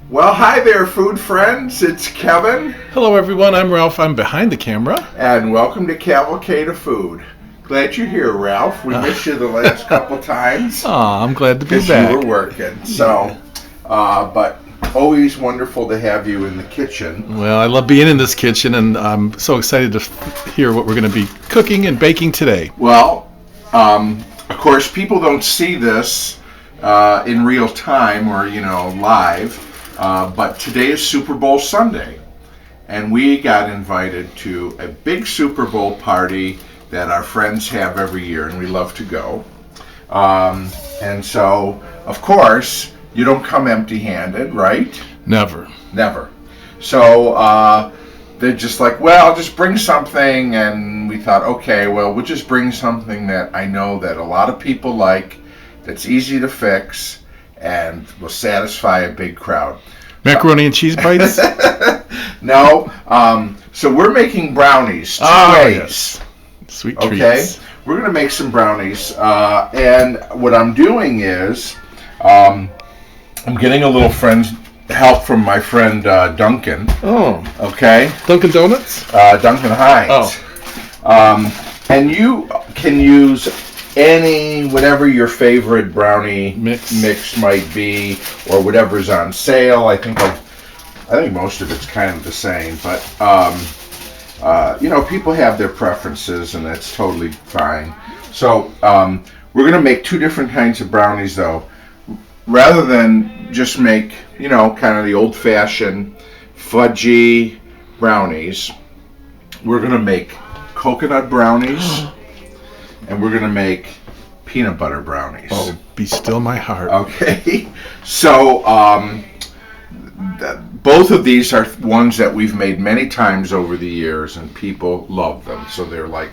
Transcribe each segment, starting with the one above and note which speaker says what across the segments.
Speaker 1: Well, hi there, food friends. It's Kevin.
Speaker 2: Hello, everyone. I'm Ralph. I'm behind the camera.
Speaker 1: And welcome to Cavalcade of Food. Glad you're here, Ralph. We missed you the last couple times.
Speaker 2: Aw, I'm glad to be back.
Speaker 1: Because you were working. But always wonderful to have you in the kitchen.
Speaker 2: Well, I love being in this kitchen, and I'm so excited to hear what we're going to be cooking and baking today.
Speaker 1: Well, of course, people don't see this in real time or, live. But today is Super Bowl Sunday, and we got invited to a big Super Bowl party that our friends have every year, and we love to go. And so, of course, you don't come empty-handed, right?
Speaker 2: Never.
Speaker 1: So they're just like, well, just bring something, and we thought, okay, well, we'll just bring something that I know that a lot of people like, that's easy to fix, and will satisfy a big crowd.
Speaker 2: Macaroni and cheese bites?
Speaker 1: No. So we're making brownies.
Speaker 2: Yes. Sweet treats.
Speaker 1: Okay. We're going to make some brownies. And what I'm doing is I'm getting a little help from my friend Duncan.
Speaker 2: Oh.
Speaker 1: Okay.
Speaker 2: Dunkin' Donuts?
Speaker 1: Duncan Hines.
Speaker 2: Oh.
Speaker 1: And you can use whatever your favorite brownie mix might be, or whatever's on sale. I think most of it's kind of the same, but people have their preferences, and that's totally fine. So we're gonna make two different kinds of brownies, though. Rather than just make kind of the old-fashioned fudgy brownies, we're gonna make coconut brownies. And we're going to make peanut butter brownies.
Speaker 2: Oh, be still my heart.
Speaker 1: Okay. So, both of these are ones that we've made many times over the years, and people love them. So they're like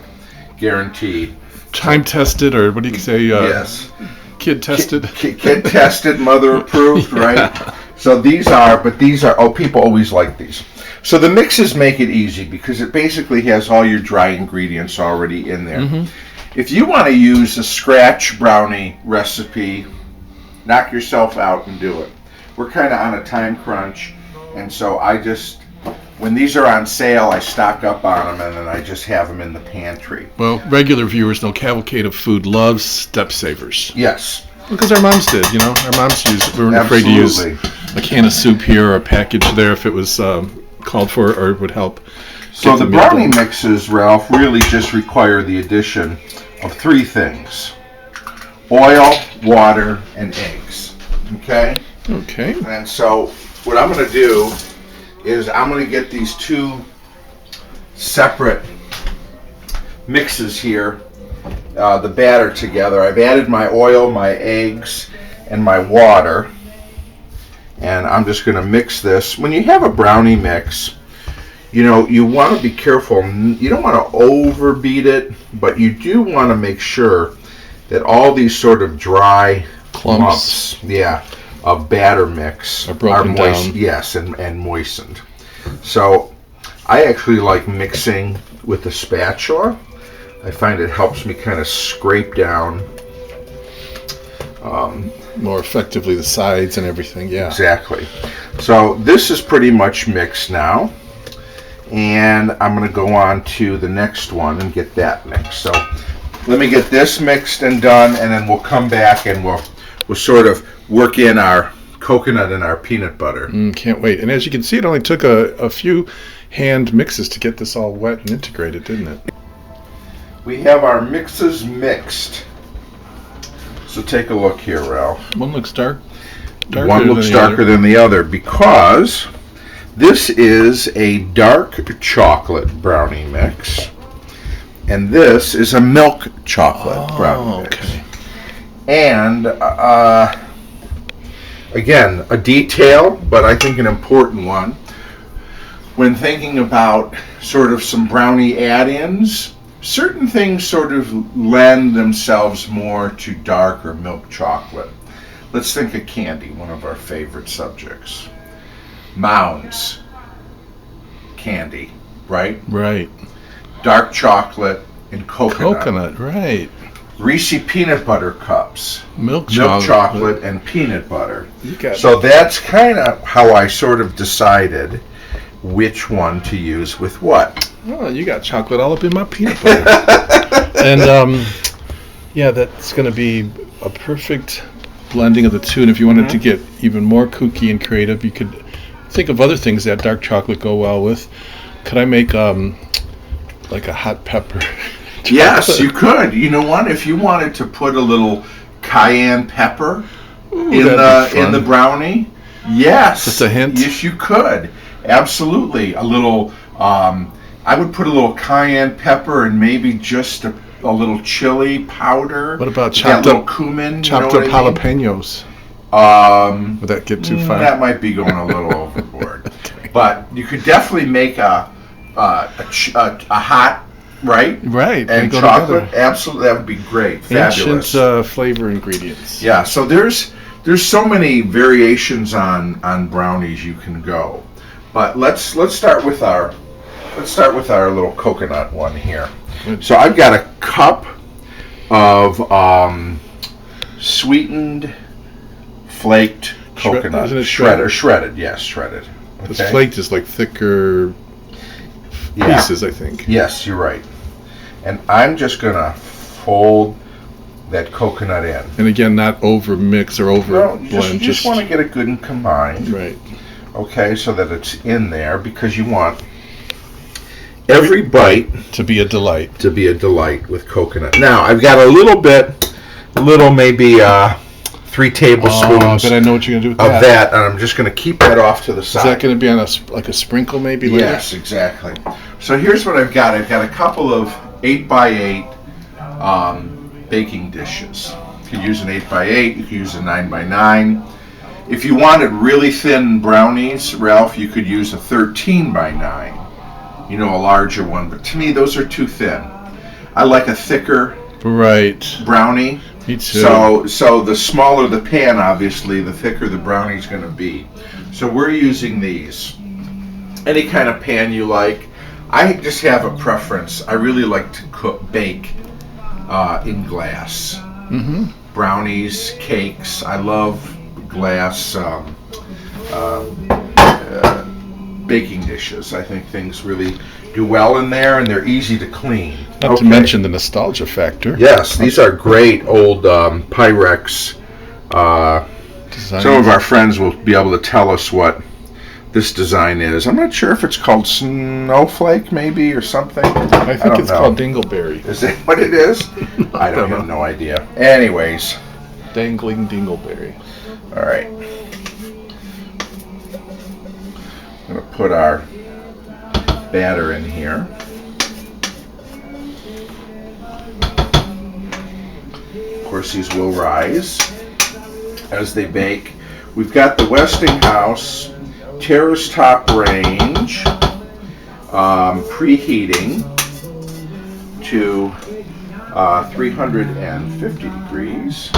Speaker 1: guaranteed.
Speaker 2: Time tested, or what do you say?
Speaker 1: Yes.
Speaker 2: Kid tested?
Speaker 1: Kid tested, mother approved, right?
Speaker 2: Yeah.
Speaker 1: So people always like these. So the mixes make it easy because it basically has all your dry ingredients already in there. Mm-hmm. If you want to use a scratch brownie recipe, knock yourself out and do it. We're kind of on a time crunch, and so when these are on sale, I stock up on them, and then I just have them in the pantry.
Speaker 2: Well, regular viewers know Cavalcade of Food loves Step Savers.
Speaker 1: Yes.
Speaker 2: Because our moms did, Our moms we weren't afraid to use a can of soup here or a package there if it was called for or would help.
Speaker 1: So the brownie mixes, Ralph, really just require the addition of three things: oil, water, and eggs. Okay?
Speaker 2: Okay.
Speaker 1: And so what I'm going to do is I'm going to get these two separate mixes here, the batter together. I've added my oil, my eggs, and my water. And I'm just going to mix this. When you have a brownie mix, you want to be careful. You don't want to overbeat it, but you do want to make sure that all these sort of dry clumps of batter mix
Speaker 2: are broken down.
Speaker 1: Yes, and moistened. So I actually like mixing with a spatula. I find it helps me kind of scrape down
Speaker 2: more effectively the sides and everything. Yeah,
Speaker 1: exactly. So this is pretty much mixed now. And I'm going to go on to the next one and get that mixed. So let me get this mixed and done, and then we'll come back and we'll sort of work in our coconut and our peanut butter.
Speaker 2: Can't wait. And as you can see, it only took a few hand mixes to get this all wet and integrated, didn't it?
Speaker 1: We have our mixes mixed. So take a look here, Ralph.
Speaker 2: One looks darker
Speaker 1: than the other because this is a dark chocolate brownie mix, and this is a milk chocolate brownie mix.
Speaker 2: Okay.
Speaker 1: And again, a detail, but I think an important one. When thinking about sort of some brownie add-ins, certain things sort of lend themselves more to dark or milk chocolate. Let's think of candy, one of our favorite subjects. Mounds candy, right?
Speaker 2: Right.
Speaker 1: Dark chocolate and coconut.
Speaker 2: Right.
Speaker 1: Reese peanut butter cups.
Speaker 2: Milk
Speaker 1: chocolate and peanut butter.
Speaker 2: You
Speaker 1: So that's kind of how I sort of decided which one to use with what.
Speaker 2: Oh, you got chocolate all up in my peanut butter. And yeah, that's going to be a perfect blending of the two. And if you wanted to get even more kooky and creative, you could think of other things that dark chocolate go well with. Could I make like a hot pepper?
Speaker 1: Yes, you could. You know what? If you wanted to put a little cayenne pepper in the brownie, yes,
Speaker 2: just a hint.
Speaker 1: Yes, you could. Absolutely, a little. I would put a little cayenne pepper and maybe just a little chili powder.
Speaker 2: What about chopped up
Speaker 1: cumin?
Speaker 2: Chopped up jalapenos. Would that get too far?
Speaker 1: That might be going a little overboard. Okay. But you could definitely make a hot. Right, and chocolate. Together. Absolutely, that would be great. Fabulous.
Speaker 2: Ancient flavor ingredients.
Speaker 1: Yeah, so there's so many variations on brownies you can go, but let's start with our little coconut one here. So I've got a cup of sweetened flaked coconut.
Speaker 2: Isn't it
Speaker 1: shredded? Yes, shredded. Okay.
Speaker 2: This flaked is like thicker pieces, I think.
Speaker 1: Yes, you're right. And I'm just going to fold that coconut in.
Speaker 2: And again, not over mix or over blend.
Speaker 1: You just want to get it good and combined.
Speaker 2: Right.
Speaker 1: Okay, so that it's in there because you want every bite
Speaker 2: to be a delight.
Speaker 1: To be a delight with coconut. Now, I've got a little maybe 3 tablespoons
Speaker 2: but I know what you're going to do
Speaker 1: with that. And I'm just going to keep that off to the side.
Speaker 2: Is that going to be on a sprinkle maybe later?
Speaker 1: Yes, exactly. So here's what I've got. I've got a couple of 8x8 baking dishes. You could use an 8x8, you could use a 9x9. If you wanted really thin brownies, Ralph, you could use a 13x9. You know, a larger one. But to me, those are too thin. I like a thicker brownie.
Speaker 2: Me too.
Speaker 1: So the smaller the pan, obviously, the thicker the brownie's going to be. So we're using these. Any kind of pan you like. I just have a preference. I really like to bake in glass.
Speaker 2: Mm-hmm.
Speaker 1: Brownies, cakes. I love glass baking dishes. I think things really do well in there, and they're easy to clean.
Speaker 2: Not to mention the nostalgia factor.
Speaker 1: Yes, these are great old Pyrex. Some of our friends will be able to tell us what this design is. I'm not sure if it's called Snowflake, maybe, or something.
Speaker 2: I think it's called Dingleberry.
Speaker 1: Is that what it is? I don't have no idea. Anyways.
Speaker 2: Dangling Dingleberry.
Speaker 1: All right. I'm going to put our batter in here. Of course, these will rise as they bake. We've got the Westinghouse terrace top range preheating to 350 degrees.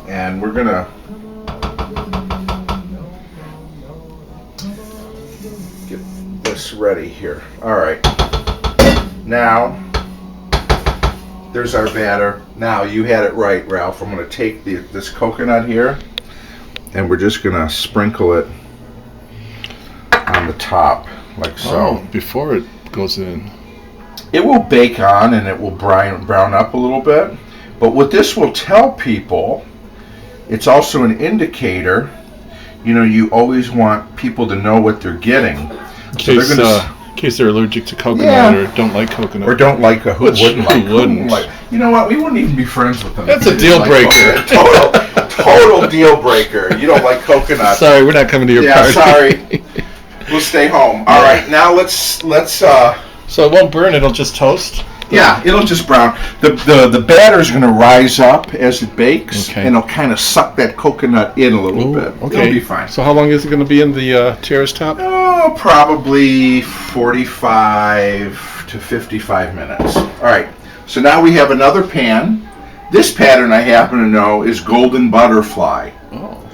Speaker 1: And we're gonna get this ready here. All right. Now, there's our batter. Now, you had it right, Ralph. I'm going to take this coconut here, and we're just going to sprinkle it on the top, like so.
Speaker 2: Oh, before it goes in.
Speaker 1: It will bake on, and it will brown up a little bit. But what this will tell people, it's also an indicator. You know, you always want people to know what they're getting.
Speaker 2: In case they're allergic to coconut or don't like coconut.
Speaker 1: Or don't like who wouldn't like. You know what? We wouldn't even be friends with them.
Speaker 2: That's a deal breaker.
Speaker 1: Total deal breaker. You don't like coconut.
Speaker 2: Sorry, we're not coming to your party.
Speaker 1: Yeah, sorry. We'll stay home. All right, now let's.
Speaker 2: So it won't burn. It'll just toast.
Speaker 1: Yeah, it'll just brown. The batter is going to rise up as it bakes, and it'll kind of suck that coconut in a little bit.
Speaker 2: Okay.
Speaker 1: It'll be fine.
Speaker 2: So how long is it going to be in the terrace top?
Speaker 1: Oh, probably 45 to 55 minutes. All right. So now we have another pan. This pattern, I happen to know, is Golden Butterfly.
Speaker 2: Oh.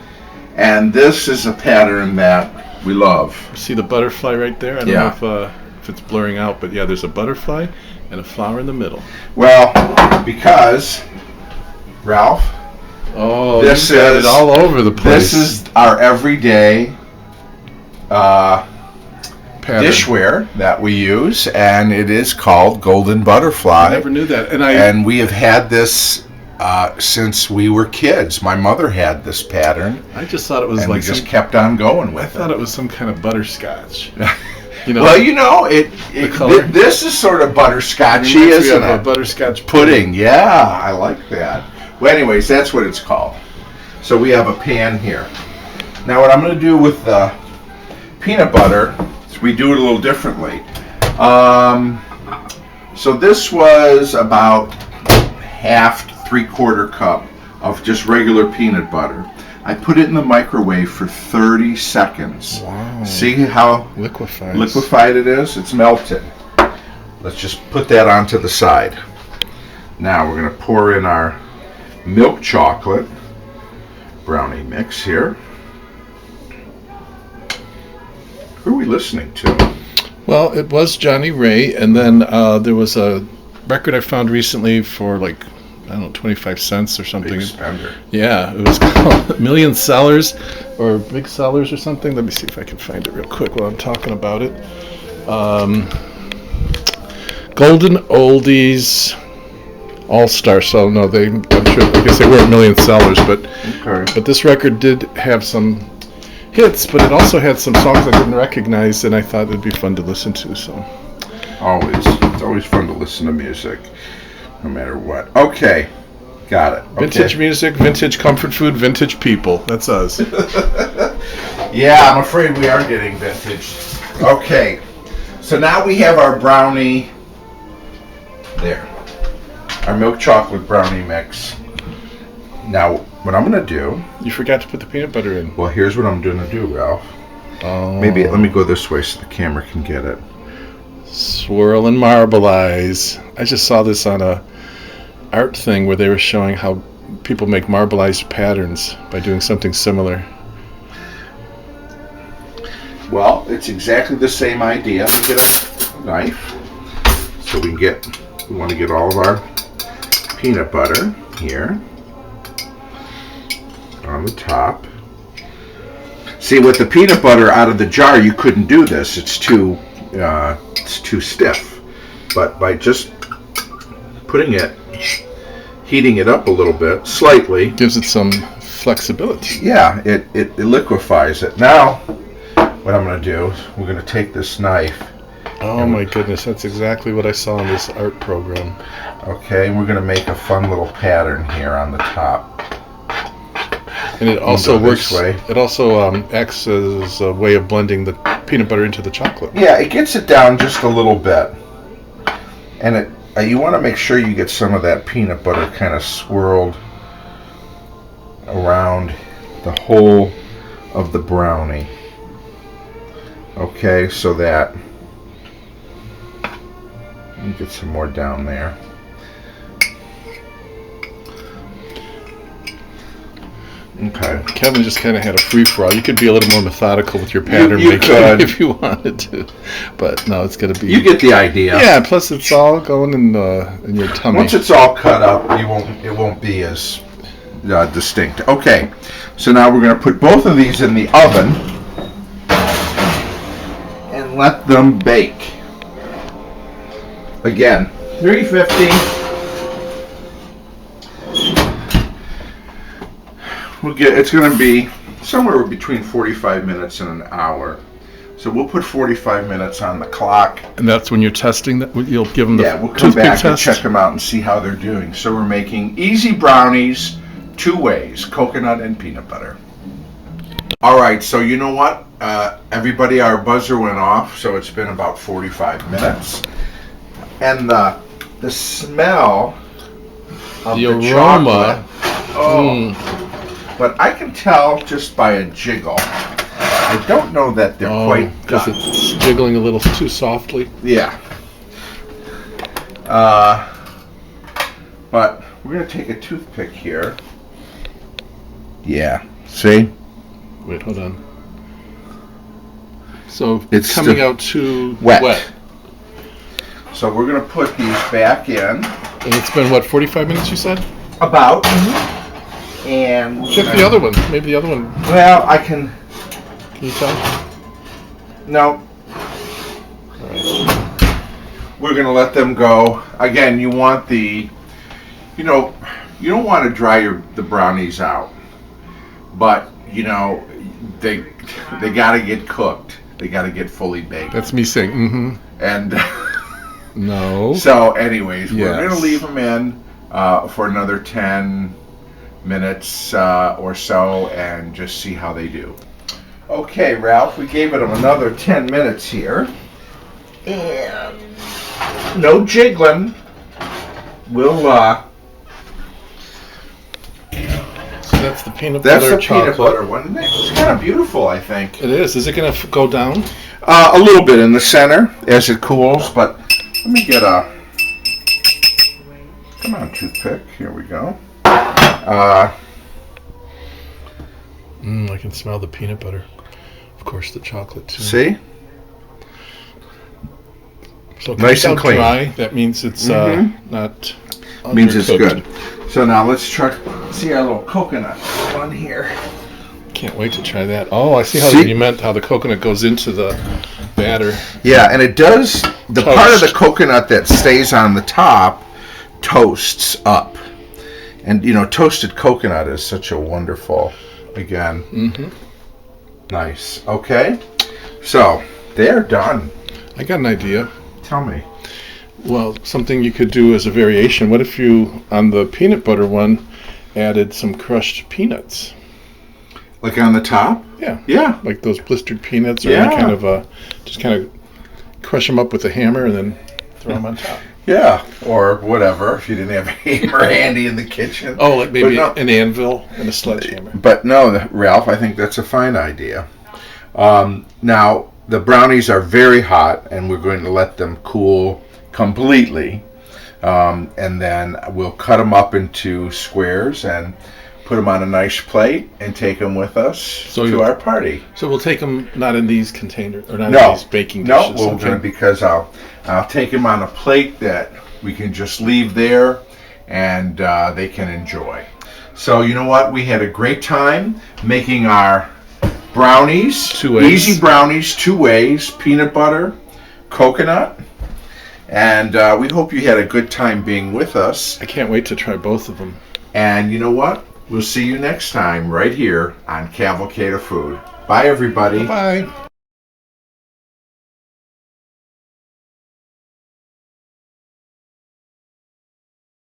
Speaker 1: And this is a pattern that we love.
Speaker 2: See the butterfly right there? I don't know if if it's blurring out, but yeah, there's a butterfly and a flower in the middle.
Speaker 1: Well, because, Ralph,
Speaker 2: Oh,
Speaker 1: this
Speaker 2: you got
Speaker 1: is
Speaker 2: it all over the place.
Speaker 1: This is our everyday dishware that we use, and it is called Golden Butterfly.
Speaker 2: I never knew that,
Speaker 1: and we have had this since we were kids. My mother had this pattern.
Speaker 2: I just thought it was
Speaker 1: and
Speaker 2: like
Speaker 1: we just kept on going with
Speaker 2: I thought it was some kind of butterscotch.
Speaker 1: Well, this is sort of butterscotchy, isn't it?
Speaker 2: A butterscotch
Speaker 1: pudding. Yeah, I like that. Well, anyways, that's what it's called. So we have a pan here. Now, what I'm going to do with the peanut butter is we do it a little differently. So this was about half, 3/4 cup of just regular peanut butter. I put it in the microwave for 30 seconds.
Speaker 2: Wow.
Speaker 1: See how liquefied it is? It's melted. Let's just put that onto the side. Now we're going to pour in our milk chocolate brownie mix here. Who are we listening to?
Speaker 2: Well, it was Johnny Ray, and then there was a record I found recently for like, I don't know, 25 cents or something.
Speaker 1: Big spender.
Speaker 2: Yeah, it was called Million Sellers or Big Sellers or something. Let me see if I can find it real quick while I'm talking about it. Golden Oldies All-Star. So no, I'm sure, I guess they weren't million sellers, but this record did have some hits, but it also had some songs I didn't recognize, and I thought it'd be fun to listen to. So
Speaker 1: it's always fun to listen to music, no matter what. Okay, got it. Okay.
Speaker 2: Vintage music, vintage comfort food, vintage people. That's us.
Speaker 1: Yeah, I'm afraid we are getting vintage. Okay, so now we have our brownie there. Our milk chocolate brownie mix. Now, what I'm going to do...
Speaker 2: You forgot to put the peanut butter in.
Speaker 1: Well, here's what I'm going to do, Ralph.
Speaker 2: Oh.
Speaker 1: Maybe let me go this way so the camera can get it.
Speaker 2: Swirl and marbleize. I just saw this on a art thing where they were showing how people make marbleized patterns by doing something similar.
Speaker 1: Well, it's exactly the same idea. We get a knife, so we want to get all of our peanut butter here on the top. See, with the peanut butter out of the jar, you couldn't do this. It's too stiff. But by just heating it up a little bit, slightly,
Speaker 2: gives it some flexibility.
Speaker 1: Yeah, it liquefies it. Now, what I'm going to do is we're going to take this knife.
Speaker 2: Oh my goodness, that's exactly what I saw in this art program.
Speaker 1: Okay, and we're going to make a fun little pattern here on the top.
Speaker 2: And it also works. It also acts as a way of blending the peanut butter into the chocolate.
Speaker 1: Yeah, it gets it down just a little bit, and you want to make sure you get some of that peanut butter kind of swirled around the whole of the brownie. Okay, so that you get some more down there. Okay.
Speaker 2: Kevin just kind of had a free-for-all. You could be a little more methodical with your pattern
Speaker 1: you
Speaker 2: making
Speaker 1: could.
Speaker 2: if you wanted to, but no, it's going to be.
Speaker 1: You get the idea.
Speaker 2: Yeah. Plus, it's all going in your tummy.
Speaker 1: Once it's all cut up, it won't be as distinct. Okay. So now we're going to put both of these in the oven and let them bake. Again, 350. It's going to be somewhere between 45 minutes and an hour. So we'll put 45 minutes on the clock.
Speaker 2: And that's when you're testing that? You'll give them the
Speaker 1: we'll come back and check them out and see how they're doing. So we're making easy brownies 2 ways, coconut and peanut butter. All right, so you know what? Everybody, our buzzer went off, so it's been about 45 minutes. And the smell of the
Speaker 2: aroma.
Speaker 1: Chocolate, but I can tell just by a jiggle. I don't know that they're quite done.
Speaker 2: Because it's jiggling a little too softly.
Speaker 1: Yeah. But we're going to take a toothpick here. Yeah. See?
Speaker 2: Wait, hold on. So
Speaker 1: it's
Speaker 2: coming out too
Speaker 1: wet. So we're going to put these back in.
Speaker 2: And it's been, what, 45 minutes you said?
Speaker 1: About. And
Speaker 2: Check the other one. Maybe the other one.
Speaker 1: Well, I can.
Speaker 2: Can you tell?
Speaker 1: No.
Speaker 2: All right.
Speaker 1: We're going to let them go. Again, you want the, you know, you don't want to dry the brownies out. But, you know, they got to get cooked. They got to get fully baked.
Speaker 2: That's me saying, mm-hmm.
Speaker 1: And
Speaker 2: no.
Speaker 1: So, anyways, we're
Speaker 2: Yes.
Speaker 1: going to leave them in for another 10 minutes or so and just see how they do. Okay, Ralph, we gave them another 10 minutes here. And no jiggling. We'll,
Speaker 2: so that's the peanut
Speaker 1: that's
Speaker 2: butter
Speaker 1: the
Speaker 2: chocolate.
Speaker 1: peanut butter one. It's kind of beautiful, I think.
Speaker 2: It is. Is it going to go down?
Speaker 1: A little bit in the center as it cools, but let me get a... Come on, toothpick. Here we go.
Speaker 2: I can smell the peanut butter. Of course, the chocolate too.
Speaker 1: See?
Speaker 2: So
Speaker 1: Nice and
Speaker 2: out
Speaker 1: clean.
Speaker 2: dry. That means it's not.
Speaker 1: Means it's
Speaker 2: undercooked.
Speaker 1: good. So now let's try. See our little coconut one here.
Speaker 2: Can't wait to try that. Oh, I see how
Speaker 1: See?
Speaker 2: you meant how the coconut goes into the batter.
Speaker 1: Yeah, and it does. The
Speaker 2: Toast.
Speaker 1: part of the coconut that stays on the top toasts up, and you know, toasted coconut is such a wonderful. Again, nice. Okay, so they're done.
Speaker 2: I got an idea.
Speaker 1: Tell me.
Speaker 2: Well, something you could do as a variation. What if you, on the peanut butter one, added some crushed peanuts?
Speaker 1: Like on the top?
Speaker 2: Yeah.
Speaker 1: Yeah.
Speaker 2: Like those blistered peanuts, or
Speaker 1: Yeah.
Speaker 2: any kind of just kind of crush them up with a hammer and then throw them on top.
Speaker 1: Yeah, or whatever, if you didn't have a hammer handy in the kitchen.
Speaker 2: Oh, like maybe
Speaker 1: But no-
Speaker 2: an anvil and a sledgehammer.
Speaker 1: But no, Ralph, I think that's a fine idea. Now, the brownies are very hot, and we're going to let them cool completely. And then we'll cut them up into squares and put them on a nice plate and take them with us to our party.
Speaker 2: So we'll take them not in these containers, or not
Speaker 1: No.
Speaker 2: in these baking
Speaker 1: No,
Speaker 2: dishes.
Speaker 1: we're gonna, because I'll take them on a plate that we can just leave there and they can enjoy. So you know what? We had a great time making our brownies.
Speaker 2: 2 ways.
Speaker 1: Easy brownies, 2 ways. Peanut butter, coconut. And we hope you had a good time being with us.
Speaker 2: I can't wait to try both of them.
Speaker 1: And you know what? We'll see you next time right here on Cavalcade of Food. Bye, everybody.
Speaker 2: Bye.